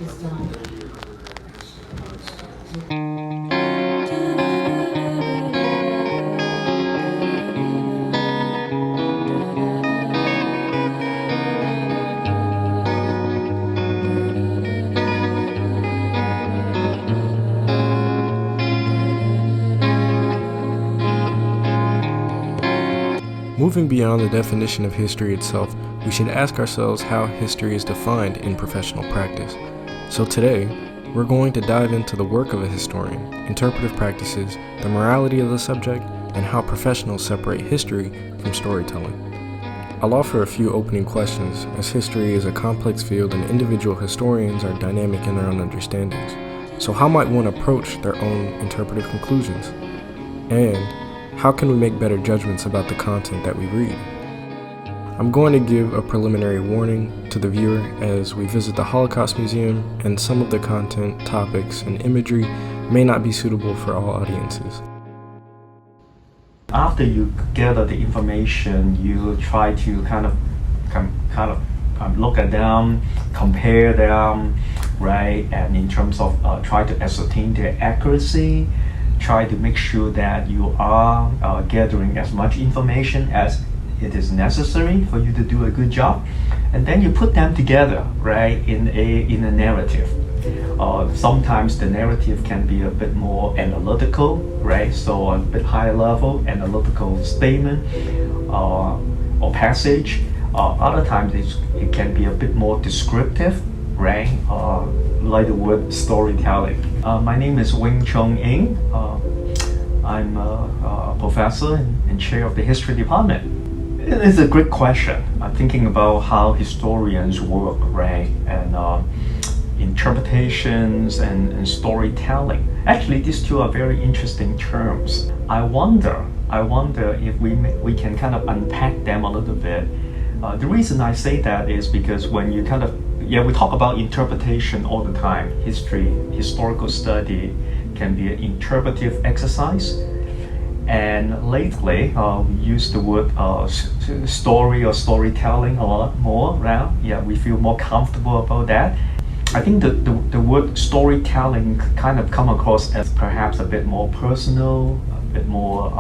is done. Moving beyond the definition of history itself, we should ask ourselves how history is defined in professional practice. So today, we're going to dive into the work of a historian, interpretive practices, the morality of the subject, and how professionals separate history from storytelling. I'll offer a few opening questions, as history is a complex field and individual historians are dynamic in their own understandings. So how might one approach their own interpretive conclusions? And how can we make better judgments about the content that we read? I'm going to give a preliminary warning to the viewer as we visit the Holocaust Museum, and some of the content, topics, and imagery may not be suitable for all audiences. After you gather the information, you try to kind of look at them, compare them, right? And in terms of try to ascertain their accuracy, try to make sure that you are gathering as much information as it is necessary for you to do a good job, and then you put them together, right, in a narrative. Sometimes the narrative can be a bit more analytical, right? So a bit higher level analytical statement or passage. Other times it can be a bit more descriptive, right? Like the word storytelling. My name is Wing Chong Ing. I'm a professor and chair of the history department. It's a great question. I'm thinking about how historians work, right? And interpretations and storytelling. Actually, these two are very interesting terms. I wonder if we can kind of unpack them a little bit. The reason I say that is because when you we talk about interpretation all the time. Historical study can be an interpretive exercise. And lately, we use the word story or storytelling a lot more, right? Yeah, we feel more comfortable about that. I think the word storytelling kind of come across as perhaps a bit more personal, a bit more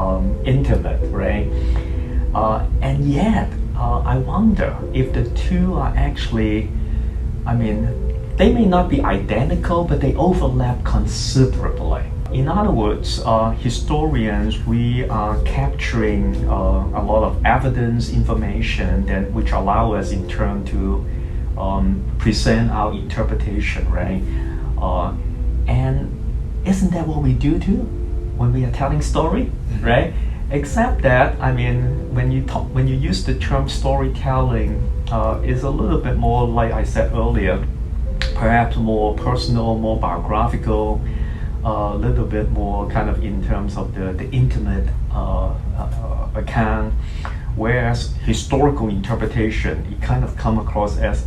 intimate, right? And yet, I wonder if the two are actually, they may not be identical, but they overlap considerably. In other words, historians, we are capturing a lot of evidence, information which allow us in turn to present our interpretation, right? And isn't that what we do too when we are telling story, right? Except that, when you use the term storytelling, is a little bit more, like I said earlier, perhaps more personal, more biographical, a little bit more kind of in terms of the intimate account, whereas historical interpretation, it kind of come across as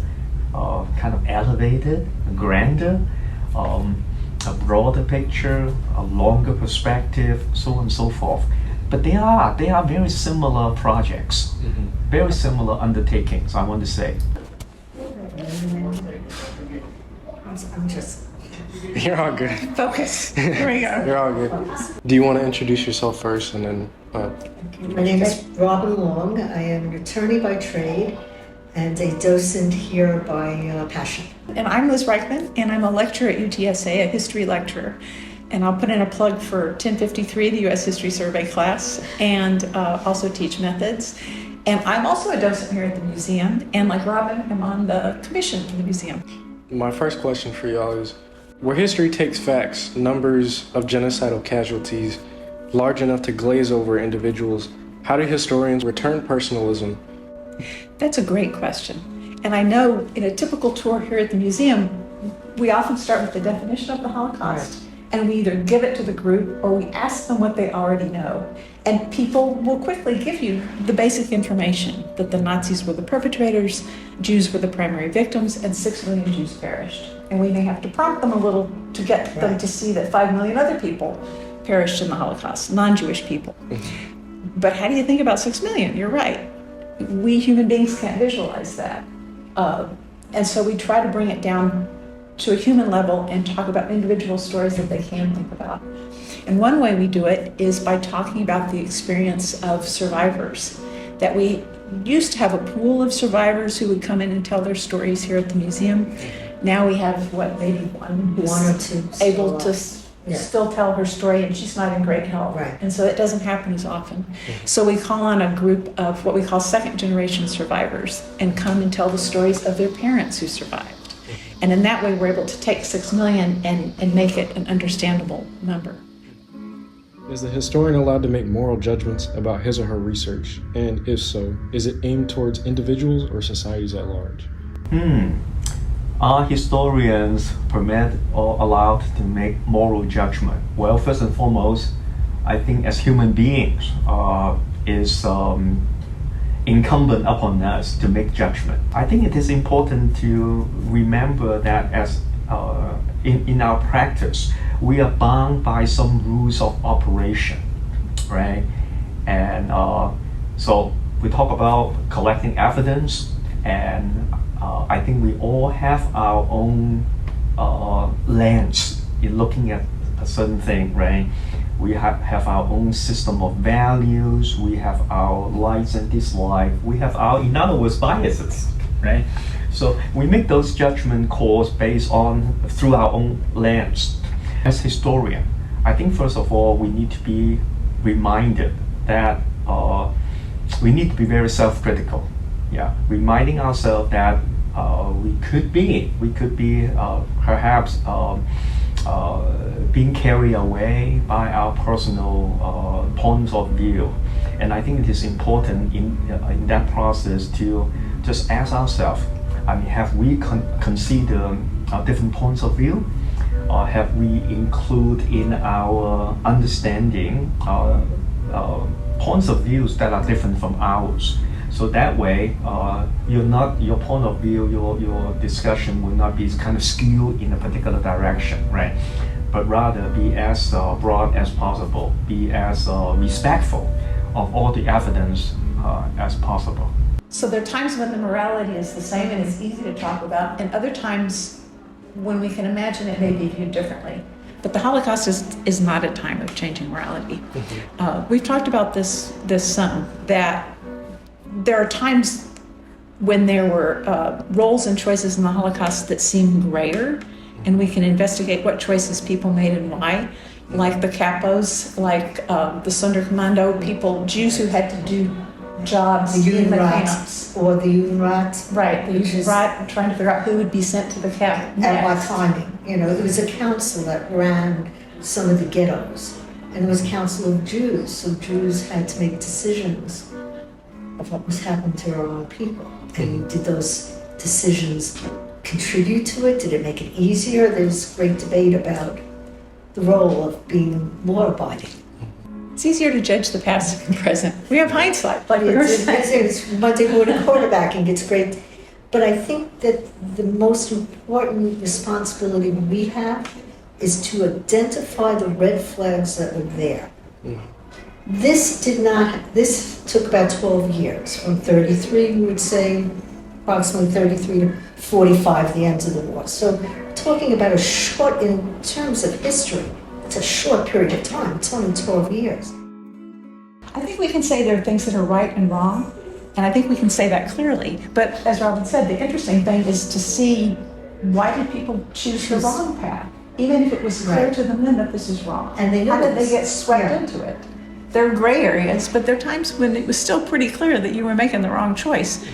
kind of elevated, grander, a broader picture, a longer perspective, so on and so forth. But they are very similar projects, very similar undertakings, I want to say. I'm just You're all good. focused. Here we go. You're all good. Do you want to introduce yourself first and then... My name is Robin Long. I am an attorney by trade and a docent here by passion. And I'm Liz Reichman, and I'm a lecturer at UTSA, a history lecturer. And I'll put in a plug for 1053, the U.S. History Survey class, and also teach methods. And I'm also a docent here at the museum, and like Robin, I'm on the commission for the museum. My first question for y'all is, where history takes facts, numbers of genocidal casualties, large enough to glaze over individuals, how do historians return personalism? That's a great question. And I know in a typical tour here at the museum, we often start with the definition of the Holocaust. And we either give it to the group or we ask them what they already know. And people will quickly give you the basic information that the Nazis were the perpetrators, Jews were the primary victims, and 6 million Jews perished. And we may have to prompt them a little to get them to see that 5 million other people perished in the Holocaust, non-Jewish people. But how do you think about 6 million? You're right. We human beings can't visualize that. And so we try to bring it down to a human level and talk about individual stories that they can think about. And one way we do it is by talking about the experience of survivors. That we used to have a pool of survivors who would come in and tell their stories here at the museum. Now we have, maybe one One or two able to Yeah. still tell her story, and she's not in great health. Right. And so it doesn't happen as often. So we call on a group of what we call second generation survivors and come and tell the stories of their parents who survived. And in that way, we're able to take 6 million and make it an understandable number. Is the historian allowed to make moral judgments about his or her research? And if so, is it aimed towards individuals or societies at large? Are historians permitted or allowed to make moral judgment? Well, first and foremost, I think as human beings, is incumbent upon us to make judgment. I think it is important to remember that as in our practice, we are bound by some rules of operation, right? And so we talk about collecting evidence, and I think we all have our own lens in looking at a certain thing, right? We have our own system of values, we have our likes and dislikes, we have our, in other words, biases, right? So we make those judgment calls based on, through our own lens. As historian, I think first of all, we need to be reminded that we need to be very self-critical. Yeah, reminding ourselves that we could be perhaps being carried away by our personal points of view. And I think it is important in that process to just ask ourselves, I mean, have we considered different points of view? Or have we include in our understanding points of views that are different from ours? So that way, your point of view, your discussion will not be kind of skewed in a particular direction, right? But rather be as broad as possible, be as respectful of all the evidence as possible. So there are times when the morality is the same and it's easy to talk about, and other times when we can imagine it may be viewed differently. But the Holocaust is not a time of changing morality. We've talked about this some, that there are times when there were roles and choices in the Holocaust that seem grayer, and we can investigate what choices people made and why, like the capos, like the Sonderkommando people, Jews who had to do jobs in the camps. Or the Judenrat. Right, the Judenrat, trying to figure out who would be sent to the camp At what next. timing. You know, it was a council that ran some of the ghettos. And it was a council of Jews, so Jews had to make decisions of what was happening to our own people. And did those decisions contribute to it? Did it make it easier? There's great debate about the role of being law-abiding. It's easier to judge the past than the present. We have hindsight, like we were saying. It's Monday morning quarterbacking. It's great. But I think that the most important responsibility we have is to identify the red flags that were there. This took about 12 years, from 33, we would say, approximately 33 to 45, the end of the war. So talking about in terms of history, it's a short period of time. It's only 12 years. I think we can say there are things that are right and wrong, and I think we can say that clearly. But as Robin said, the interesting thing is to see, why did people choose the wrong path? Even if it was clear to them then that this is wrong. And they know how did they this. get swept Yeah. into it? There are gray areas, but there are times when it was still pretty clear that you were making the wrong choice.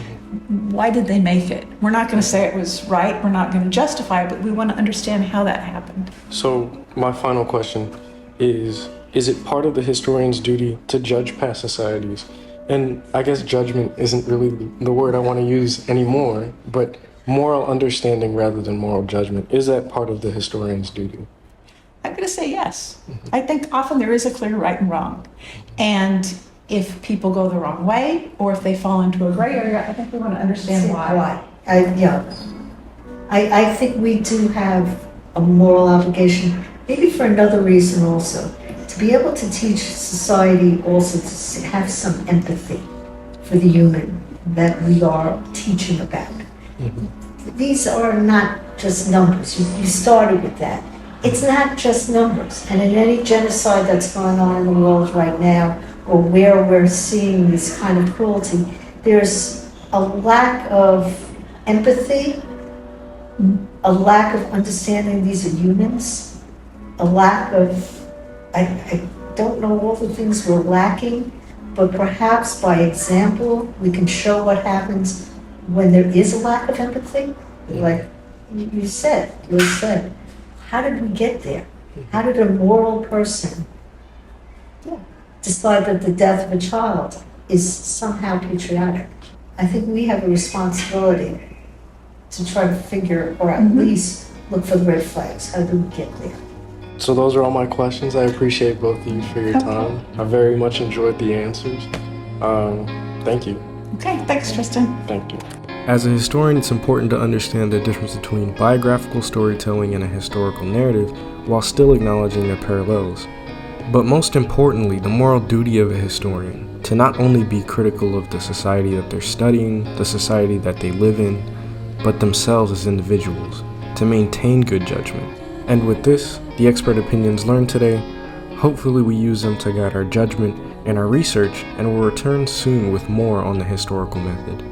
Why did they make it? We're not going to say it was right, we're not going to justify it, but we want to understand how that happened. So my final question is it part of the historian's duty to judge past societies? And I guess judgment isn't really the word I want to use anymore, but moral understanding rather than moral judgment. Is that part of the historian's duty? I'm going to say yes. I think often there is a clear right and wrong. And if people go the wrong way, or if they fall into a gray area, I think we want to understand why. I think we do have a moral obligation, maybe for another reason also, to be able to teach society also to have some empathy for the human that we are teaching about. these are not just numbers. You started with that. It's not just numbers. And in any genocide that's going on in the world right now, or where we're seeing this kind of cruelty, there's a lack of empathy, a lack of understanding these are humans, a lack of, I don't know all the things we're lacking, but perhaps by example, we can show what happens when there is a lack of empathy. Like you said, how did we get there? How did a moral person decide that the death of a child is somehow patriotic? I think we have a responsibility to try to figure, or at least look for the red flags. How did we get there? So those are all my questions. I appreciate both of you for your time. I very much enjoyed the answers. Thank you. Okay, thanks, Tristan. Thank you. As a historian, it's important to understand the difference between biographical storytelling and a historical narrative while still acknowledging their parallels. But most importantly, the moral duty of a historian to not only be critical of the society that they're studying, the society that they live in, but themselves as individuals, to maintain good judgment. And with this, the expert opinions learned today, hopefully we use them to guide our judgment and our research, and will return soon with more on the historical method.